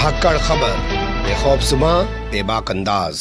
धाकड़ खबर, बेखौफसमा बेबाक अंदाज।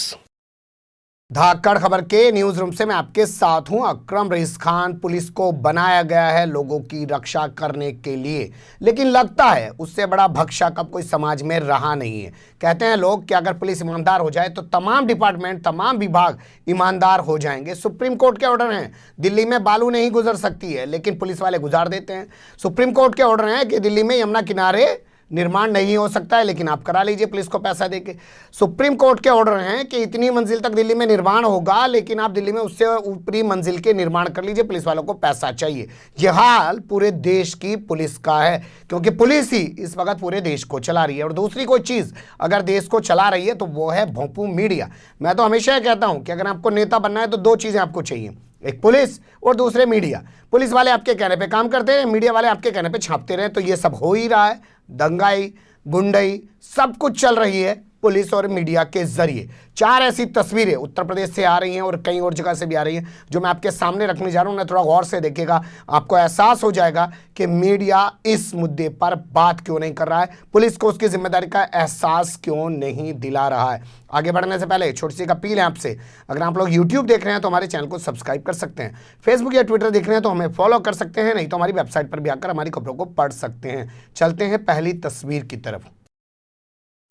धाकड़ खबर के न्यूज रूम से मैं आपके साथ हूं अकरम रईस खान। पुलिस को बनाया गया है लोगों की रक्षा करने के लिए, लेकिन लगता है उससे बड़ा भक्षक अब कोई समाज में रहा नहीं है। कहते हैं लोग कि अगर पुलिस ईमानदार हो जाए तो तमाम डिपार्टमेंट, तमाम विभाग ईमानदार हो जाएंगे। सुप्रीम कोर्ट के ऑर्डर हैं, दिल्ली में बालू नहीं गुजर सकती है, लेकिन पुलिस वाले गुजार देते हैं। सुप्रीम कोर्ट के ऑर्डर हैं कि दिल्ली में यमुना किनारे निर्माण नहीं हो सकता है, लेकिन आप करा लीजिए पुलिस को पैसा देके। सुप्रीम कोर्ट के ऑर्डर हैं कि इतनी मंजिल तक दिल्ली में निर्माण होगा, लेकिन आप दिल्ली में उससे ऊपरी मंजिल के निर्माण कर लीजिए, पुलिस वालों को पैसा चाहिए। यह हाल पूरे देश की पुलिस का है, क्योंकि पुलिस ही इस वक्त पूरे देश को चला रही है। और दूसरी कोई चीज अगर देश को चला रही है तो वो है भोंपू मीडिया। मैं तो हमेशा कहता हूं कि अगर आपको नेता बनना है तो दो चीजें आपको चाहिए, एक पुलिस और दूसरे मीडिया। पुलिस वाले आपके कहने पे काम करते रहे, मीडिया वाले आपके कहने पे छापते रहे, तो ये सब हो ही रहा है। दंगाई, गुंडई, सब कुछ चल रही है पुलिस और मीडिया के जरिए। चार ऐसी तस्वीरें उत्तर प्रदेश से आ रही हैं और कई और जगह से भी आ रही हैं, जो मैं आपके सामने रखने जा रहा हूं। ना थोड़ा गौर से देखिएगा, आपको एहसास हो जाएगा कि मीडिया इस मुद्दे पर बात क्यों नहीं कर रहा है, पुलिस को उसकी जिम्मेदारी का एहसास क्यों नहीं दिला रहा है। आगे बढ़ने से पहले छोटी सी अपील है आपसे, अगर आप लोग यूट्यूब देख रहे हैं तो हमारे चैनल को सब्सक्राइब कर सकते हैं, फेसबुक या ट्विटर देख रहे हैं तो हमें फॉलो कर सकते हैं, नहीं तो हमारी वेबसाइट पर भी आकर हमारी खबरों को पढ़ सकते हैं। चलते हैं पहली तस्वीर की तरफ।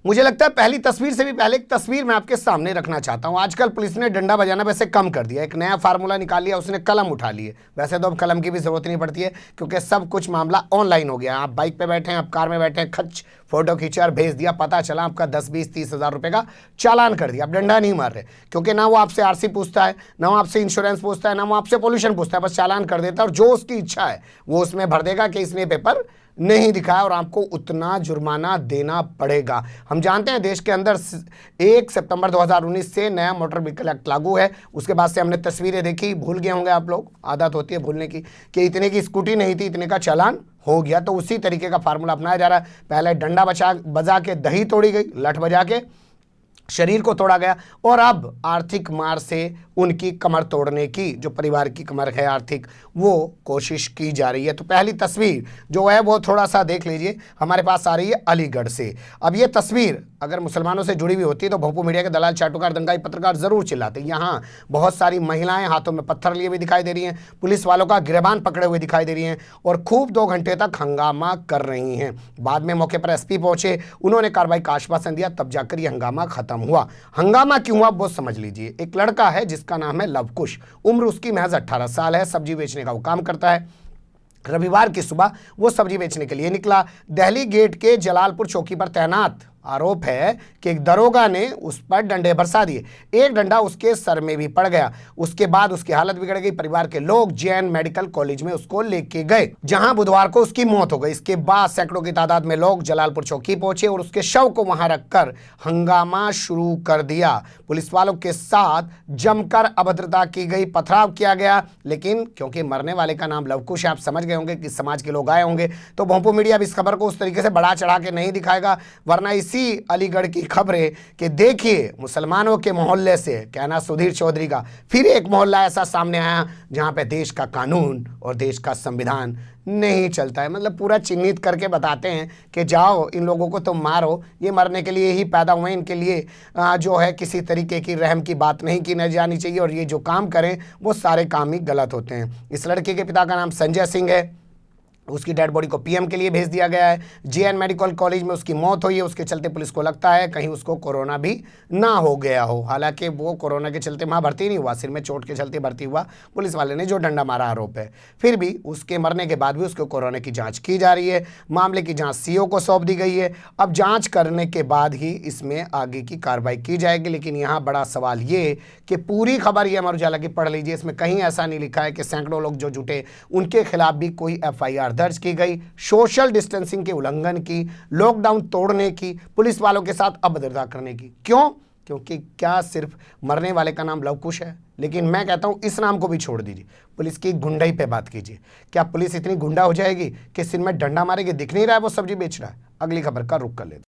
मुझे लगता है पहली तस्वीर से भी पहले एक तस्वीर मैं आपके सामने रखना चाहता हूं। आजकल पुलिस ने डंडा बजाना वैसे कम कर दिया, एक नया फार्मूला निकाल लिया, उसने कलम उठा लिए। वैसे तो अब कलम की भी जरूरत नहीं पड़ती है, क्योंकि सब कुछ मामला ऑनलाइन हो गया। आप बाइक पे बैठे हैं, आप कार में बैठे हैं, खच फोटो खींचा और भेज दिया, पता चला आपका 10, 20, 30 हज़ार रुपए का चालान कर दिया। आप डंडा नहीं मार रहे, क्योंकि ना वो आपसे आरसी पूछता है, ना वो आपसे इंश्योरेंस पूछता है, ना वो आपसे पोल्यूशन पूछता है, बस चालान कर देता है। और जो उसकी इच्छा है वो उसमें भर देगा कि इसने पेपर नहीं दिखाया, और आपको उतना जुर्माना देना पड़ेगा। हम जानते हैं देश के अंदर 1 सितंबर 2019 से नया मोटर व्हीकल एक्ट लागू है। उसके बाद से हमने तस्वीरें देखी, भूल गए होंगे आप लोग, आदत होती है भूलने की, कि इतने की स्कूटी नहीं थी, इतने का चालान हो गया। तो उसी तरीके का फार्मूला अपनाया जा रहा है। पहले डंडा बजा के दही तोड़ी गई, लठ बजा के शरीर को तोड़ा गया, और अब आर्थिक मार से उनकी कमर तोड़ने की, जो परिवार की कमर है आर्थिक, वो कोशिश की जा रही है। तो पहली तस्वीर जो है वो थोड़ा सा देख लीजिए, हमारे पास आ रही है अलीगढ़ से। अब ये तस्वीर अगर मुसलमानों से जुड़ी हुई होती तो भोंपू मीडिया के दलाल, चाटुकार, दंगाई पत्रकार जरूर चिल्लाते। यहाँ बहुत सारी महिलाएं हाथों में पत्थर लिए हुए दिखाई दे रही हैं, पुलिस वालों का गिरबान पकड़े हुए दिखाई दे रही हैं, और खूब 2 घंटे तक हंगामा कर रही हैं। बाद में मौके पर एसपी पहुंचे, उन्होंने कार्रवाई का आश्वासन दिया, तब जाकर ये हंगामा खत्म हुआ। हंगामा क्यों हुआ वो समझ लीजिए। एक लड़का है जिसका नाम है लवकुश, उम्र उसकी महज 18 साल है, सब्जी बेचने का वो काम करता है। रविवार की सुबह वो सब्जी बेचने के लिए निकला। दिल्ली गेट के जलालपुर चौकी पर तैनात आरोप है कि एक दरोगा ने उस पर डंडे बरसा दिए, एक डंडा उसके सर में भी पड़ गया। उसके बाद उसकी हालत बिगड़ गई। परिवार के लोग जेएन मेडिकल कॉलेज में उसको लेके गए, जहां बुधवार को उसकी मौत हो गई। इसके बाद सैकड़ों की तादाद में लोग जलालपुर चौकी पहुंचे और उसके शव को वहां रखकर हंगामा शुरू कर दिया। पुलिस वालों के साथ जमकर अभद्रता की गई, पथराव किया गया, लेकिन क्योंकि मरने वाले का नाम लवकुश है, आप समझ गए होंगे कि समाज के लोग आए होंगे, तो भोंपू मीडिया भी इस खबर को उस तरीके से बढ़ा चढ़ा के नहीं दिखाएगा। वरना इसी अलीगढ़ की खबरें कि देखिए मुसलमानों के मोहल्ले से, कहना सुधीर चौधरी का, फिर एक मोहल्ला ऐसा सामने आया जहां पे देश का कानून और देश का संविधान नहीं चलता है। मतलब पूरा चिन्हित करके बताते हैं कि जाओ इन लोगों को तुम मारो, ये मरने के लिए ही पैदा हुए, इनके लिए जो है किसी तरीके की रहम की बात नहीं की जानी चाहिए, और ये जो काम करें वो सारे काम ही गलत होते हैं। इस लड़के के पिता का नाम संजय सिंह है, उसकी डेड बॉडी को पीएम के लिए भेज दिया गया है। जेएन मेडिकल कॉलेज में उसकी मौत हुई है, उसके चलते पुलिस को लगता है कहीं उसको कोरोना भी ना हो गया हो। हालांकि वो कोरोना के चलते वहाँ भर्ती नहीं हुआ, सिर में चोट के चलते भर्ती हुआ, पुलिस वाले ने जो डंडा मारा आरोप है। फिर भी उसके मरने के बाद भी उसको कोरोना की जांच की जा रही है। मामले की जांच सीओ को सौंप दी गई है। अब जांच करने के बाद ही इसमें आगे की कार्रवाई की जाएगी। लेकिन यहाँ बड़ा सवाल ये कि पूरी खबर ये अमर उजाला की पढ़ लीजिए, इसमें कहीं ऐसा नहीं लिखा है कि सैकड़ों लोग जो जुटे उनके खिलाफ भी कोई एफआईआर दर्ज की गई, सोशल डिस्टेंसिंग के उल्लंघन की, लॉकडाउन तोड़ने की, पुलिस वालों के साथ अभद्रता करने की। क्यों? क्योंकि क्या सिर्फ मरने वाले का नाम लवकुश है? लेकिन मैं कहता हूं इस नाम को भी छोड़ दीजिए, पुलिस की गुंडाई पे बात कीजिए। क्या पुलिस इतनी गुंडा हो जाएगी कि सिर में डंडा मारेगी? दिख नहीं रहा है वो सब्जी बेच रहा है? अगली खबर का रुख कर लेते।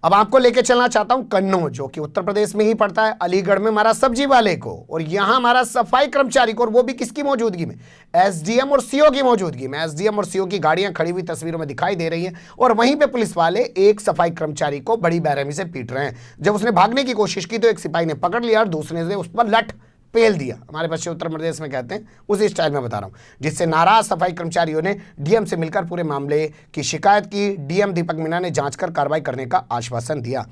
अब आपको लेके चलना चाहता हूं कन्नौज, जो कि उत्तर प्रदेश में ही पड़ता है। अलीगढ़ में मारा सब्जी वाले को और यहां मारा सफाई कर्मचारी को, और वो भी किसकी मौजूदगी में? एसडीएम और सीओ की मौजूदगी में। एसडीएम और सीओ की गाड़ियां खड़ी हुई तस्वीरों में दिखाई दे रही हैं और वहीं पे पुलिस वाले एक सफाई कर्मचारी को बड़ी बेरहमी से पीट रहे हैं। जब उसने भागने की कोशिश की तो एक सिपाही ने पकड़ लिया और दूसरे ने उस पर लठ पेल दिया। हमारे पश्चिम उत्तर प्रदेश में कहते हैं, उसी स्टाइल में बता रहा हूं, जिससे नाराज सफाई कर्मचारियों ने डीएम से मिलकर पूरे मामले की शिकायत की। डीएम दीपक मीणा ने जांच कर कार्रवाई करने का आश्वासन दिया।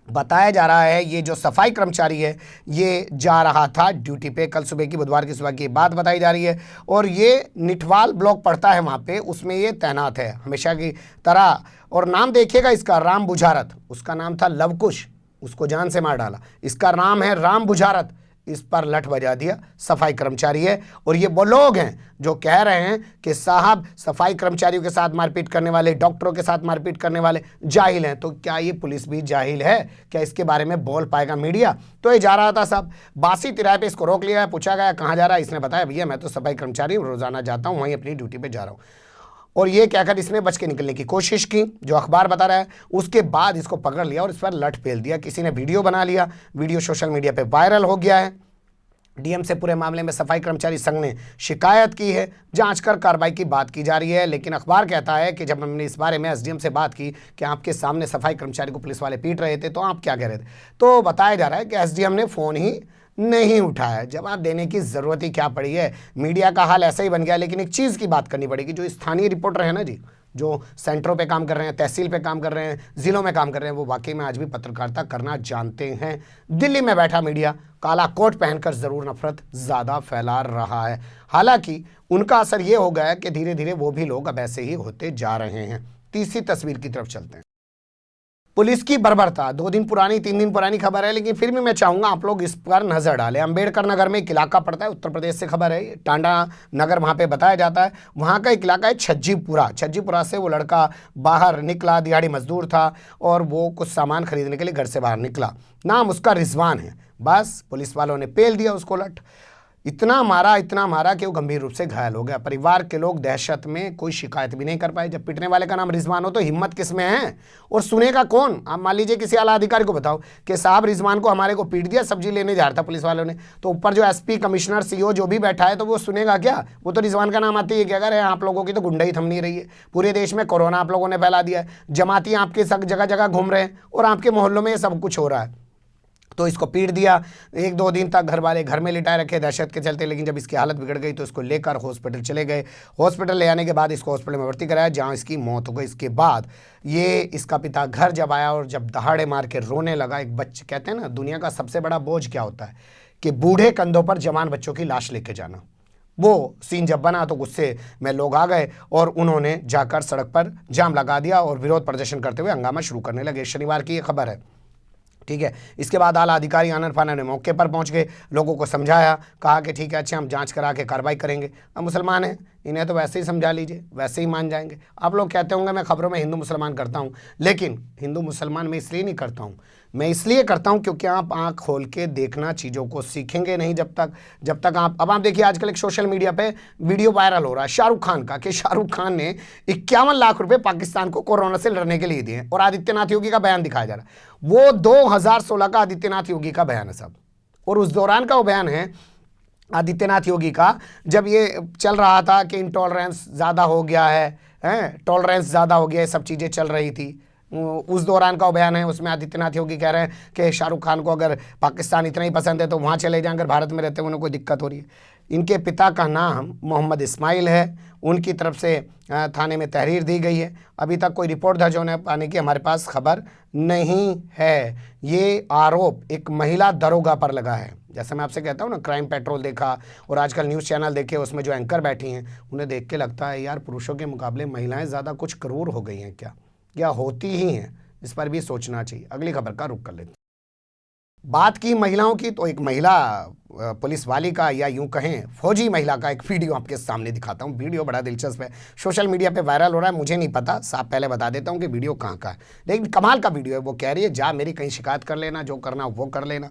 बताया जा रहा है ये जो सफाई कर्मचारी है ये जा रहा था ड्यूटी पे, कल सुबह की, बुधवार की सुबह की बात बताई जा रही है, और ये निठवाल ब्लॉक पड़ता है वहाँ पे, उसमें ये तैनात है हमेशा की तरह। और नाम देखिएगा इसका, राम बुझारत। उसका नाम था लवकुश, उसको जान से मार डाला। इसका नाम है राम बुझारत, इस पर लठ बजा दिया। सफाई कर्मचारी है और ये वो लोग हैं जो कह रहे हैं कि साहब सफाई कर्मचारियों के साथ मारपीट करने वाले, डॉक्टरों के साथ मारपीट करने वाले जाहिल हैं। तो क्या ये पुलिस भी जाहिल है? क्या इसके बारे में बोल पाएगा मीडिया? तो ये जा रहा था साहब, बासी तिराहे पे इसको रोक लिया, पूछा गया कहाँ जा रहा है, इसने बताया भैया मैं तो सफाई कर्मचारी हूँ, रोजाना जाता हूँ, वहीं अपनी ड्यूटी पर जा रहा हूँ। और ये कहकर इसने बच के निकलने की कोशिश की, जो अखबार बता रहा है। उसके बाद इसको पकड़ लिया और इस पर लठ पेल दिया। किसी ने वीडियो बना लिया, वीडियो सोशल मीडिया पे वायरल हो गया है। डीएम से पूरे मामले में सफाई कर्मचारी संघ ने शिकायत की है, जांच कर कार्रवाई की बात की जा रही है। लेकिन अखबार कहता है कि जब हमने इस बारे में एसडीएम से बात की कि आपके सामने सफाई कर्मचारी को पुलिस वाले पीट रहे थे तो आप क्या कह रहे थे, तो बताया जा रहा है कि एसडीएम ने फ़ोन ही नहीं उठाया। जवाब देने की ज़रूरत ही क्या पड़ी है? मीडिया का हाल ऐसा ही बन गया। लेकिन एक चीज़ की बात करनी पड़ेगी, जो स्थानीय रिपोर्टर है ना जी, जो सेंटरों पे काम कर रहे हैं, तहसील पे काम कर रहे हैं, ज़िलों में काम कर रहे हैं, वो वाकई में आज भी पत्रकारिता करना जानते हैं। दिल्ली में बैठा मीडिया काला कोट पहनकर ज़रूर नफरत ज़्यादा फैला रहा है। हालांकि उनका असर ये हो गया है कि धीरे धीरे वो भी लोग अब ऐसे ही होते जा रहे हैं। तीसरी तस्वीर की तरफ चलते हैं। पुलिस की बर्बरता 2 दिन पुरानी, 3 दिन पुरानी खबर है, लेकिन फिर भी मैं चाहूंगा आप लोग इस पर नजर डालें। अंबेडकर नगर में एक इलाका पड़ता है, उत्तर प्रदेश से खबर है, टांडा नगर वहां पे बताया जाता है। वहां का एक इलाका है छज्जीपुरा। छज्जीपुरा से वो लड़का बाहर निकला, दिहाड़ी मजदूर था और वो कुछ सामान खरीदने के लिए घर से बाहर निकला। नाम उसका रिजवान है। बस पुलिस वालों ने पेल दिया उसको लठ, इतना मारा कि वो गंभीर रूप से घायल हो गया। परिवार के लोग दहशत में कोई शिकायत भी नहीं कर पाए। जब पिटने वाले का नाम रिजवान हो तो हिम्मत किस में है और सुनेगा कौन? आप मान लीजिए किसी आला अधिकारी को बताओ कि साहब रिजवान को हमारे को पीट दिया, सब्जी लेने जा रहा था पुलिस वालों ने, तो ऊपर जो एसपी, कमिश्नर, सीओ जो भी बैठा है तो वो सुनेगा क्या? वो तो रिजवान का नाम आते ही क्या करे, आप लोगों की तो गुंडाई थम नहीं रही है। पूरे देश में कोरोना आप लोगों ने फैला दिया है, जमाती आपके जगह जगह घूम रहे हैं और आपके मोहल्लों में ये सब कुछ हो रहा है। तो इसको पीट दिया। 1-2 दिन तक घर वाले घर में लिटाए रखे दहशत के चलते, लेकिन जब इसकी हालत बिगड़ गई तो इसको लेकर हॉस्पिटल चले गए। हॉस्पिटल ले आने के बाद इसको हॉस्पिटल में भर्ती कराया, जहां इसकी मौत हो गई। इसके बाद ये इसका पिता घर जब आया और जब दहाड़े मार के रोने लगा, एक बच्चे, कहते हैं ना दुनिया का सबसे बड़ा बोझ क्या होता है कि बूढ़े कंधों पर जवान बच्चों की लाश लेके जाना। वो सीन जब बना तो गुस्से में लोग आ गए और उन्होंने जाकर सड़क पर जाम लगा दिया और विरोध प्रदर्शन करते हुए हंगामा शुरू करने लगे। शनिवार की ये खबर है, ठीक है। इसके बाद आला अधिकारी आनन फानन ने मौके पर पहुंच गए, लोगों को समझाया, कहा कि ठीक है अच्छा हम जांच करा के कार्रवाई करेंगे। अब मुसलमान हैं, इन्हें तो वैसे ही समझा लीजिए, वैसे ही मान जाएंगे। आप लोग कहते होंगे मैं खबरों में हिंदू मुसलमान करता हूं, लेकिन हिंदू मुसलमान मैं इसलिए नहीं करता हूं, मैं इसलिए करता हूं क्योंकि आप आंख खोल के देखना चीज़ों को सीखेंगे नहीं जब तक आप। अब आप देखिए आजकल एक सोशल मीडिया पे वीडियो वायरल हो रहा है शाहरुख खान का, कि शाहरुख खान ने 51 लाख रुपए पाकिस्तान को कोरोना से लड़ने के लिए दिए और आदित्यनाथ योगी का बयान दिखाया जा रहा है। वो 2016 का आदित्यनाथ योगी का बयान है सब, और उस दौरान का वो बयान है आदित्यनाथ योगी का, जब ये चल रहा था कि इंटॉलरेंस ज़्यादा हो गया है, टॉलरेंस ज़्यादा हो गया, ये सब चीज़ें चल रही थी। उस दौरान का बयान है, उसमें आदित्यनाथ योगी कह रहे हैं कि शाहरुख खान को अगर पाकिस्तान इतना ही पसंद है तो वहाँ चले जाएं, अगर भारत में रहते हैं उन्हें कोई दिक्कत हो रही है। इनके पिता का नाम मोहम्मद इस्माइल है, उनकी तरफ से थाने में तहरीर दी गई है। अभी तक कोई रिपोर्ट दर्ज होने पाने की हमारे पास खबर नहीं है। ये आरोप एक महिला दरोगा पर लगा है। जैसे मैं आपसे कहता हूँ ना, क्राइम पेट्रोल देखा और आजकल न्यूज़ चैनल देखे, उसमें जो एंकर बैठी हैं उन्हें देख के लगता है यार पुरुषों के मुकाबले महिलाएं ज़्यादा कुछ क्रूर हो गई हैं क्या होती ही हैं? इस पर भी सोचना चाहिए। अगली खबर का रुख कर लेते हैं। बात की महिलाओं की, तो एक महिला पुलिस वाली का, या यूं कहें फौजी महिला का एक वीडियो आपके सामने दिखाता हूं। वीडियो बड़ा दिलचस्प है, सोशल मीडिया पे वायरल हो रहा है। मुझे नहीं पता, साफ पहले बता देता हूं कि वीडियो कहां का है, लेकिन कमाल का वीडियो है। वो कह रही है जा मेरी कहीं शिकायत कर लेना, जो करना वो कर लेना।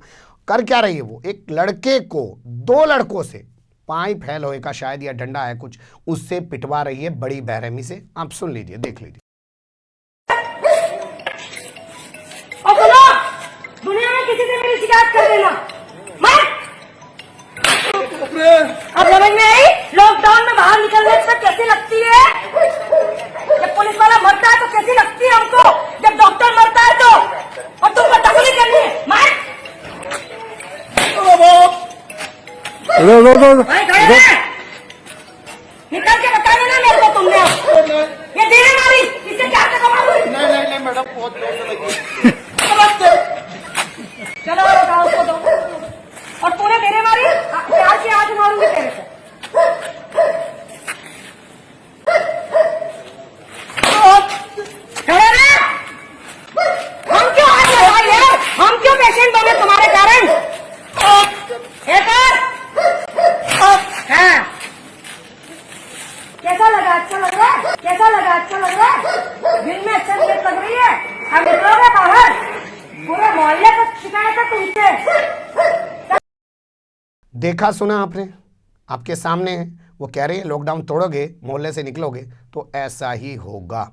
कर क्या रही है वो? एक लड़के को 2 लड़कों से पाइप है लोहे का शायद, या डंडा है कुछ, उससे पिटवा रही है बड़ी बेरहमी से। आप सुन लीजिए, देख लीजिए। किसी से मेरी शिकायत कर देना। मैं अब समझ में आई, लॉकडाउन में बाहर निकलने से कैसी लगती है। जब पुलिस वाला मरता है तो कैसी लगती है हमको, जब डॉक्टर मरता है तो। और तुमको तकलीफ करनी है। मैं निकल के बता देना मेरे को तुमने। ये धीरे मारी, इससे क्या कमाओ। नहीं मैडम, बहुत जोर से लगी। चलो बताओ उसको दो। और तूने मेरे मारी, प्यार से आज मारूंगी तेरे से। खड़े रहे। हम क्यों आज लगाई है, हम क्यों पेशेंट बने तुम्हारे कारण। हाँ, कैसा लगा, अच्छा लग रहा है, कैसा लगा, अच्छा लग रहा है। दिन में अच्छा नीयत लग रही है। अब निकलोगे बाहर, पूरे मोहल्ले को शिकायत है तुमसे। देखा सुना आपने, आपके सामने है। वो कह रही है लॉकडाउन तोड़ोगे, मोहल्ले से निकलोगे तो ऐसा ही होगा।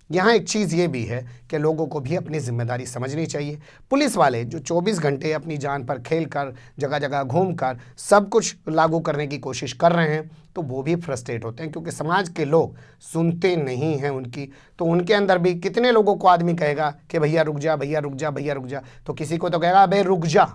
यहाँ एक चीज़ ये भी है कि लोगों को भी अपनी जिम्मेदारी समझनी चाहिए। पुलिस वाले जो 24 घंटे अपनी जान पर खेल कर, जगह जगह घूम कर सब कुछ लागू करने की कोशिश कर रहे हैं, तो वो भी फ्रस्ट्रेट होते हैं, क्योंकि समाज के लोग सुनते नहीं हैं उनकी। तो उनके अंदर भी कितने लोगों को आदमी कहेगा कि भैया रुक जा, भैया रुक जा, भैया रुक जा। तो किसी को तो कहेगा अबे रुक जा,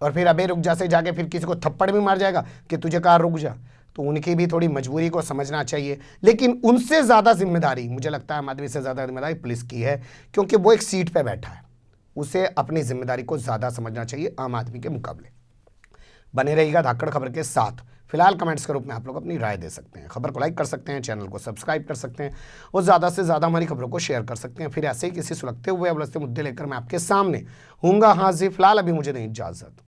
और फिर अबे रुक जा से जाके फिर किसी को थप्पड़ भी मार जाएगा कि तुझे कहा रुक जा। तो उनकी भी थोड़ी मजबूरी को समझना चाहिए। लेकिन उनसे ज़्यादा जिम्मेदारी, मुझे लगता है आम आदमी से ज़्यादा जिम्मेदारी पुलिस की है, क्योंकि वो एक सीट पे बैठा है। उसे अपनी जिम्मेदारी को ज़्यादा समझना चाहिए आम आदमी के मुकाबले। बने रहिएगा धाकड़ खबर के साथ। फिलहाल कमेंट्स के रूप में आप लोग अपनी राय दे सकते हैं, खबर को लाइक कर सकते हैं, चैनल को सब्सक्राइब कर सकते हैं और ज़्यादा से ज़्यादा हमारी खबरों को शेयर कर सकते हैं। फिर ऐसे ही किसी सुलगते हुए उलझते मुद्दे लेकर मैं आपके सामने हूँगा हाजिर। फिलहाल अभी मुझे नहीं इजाज़त।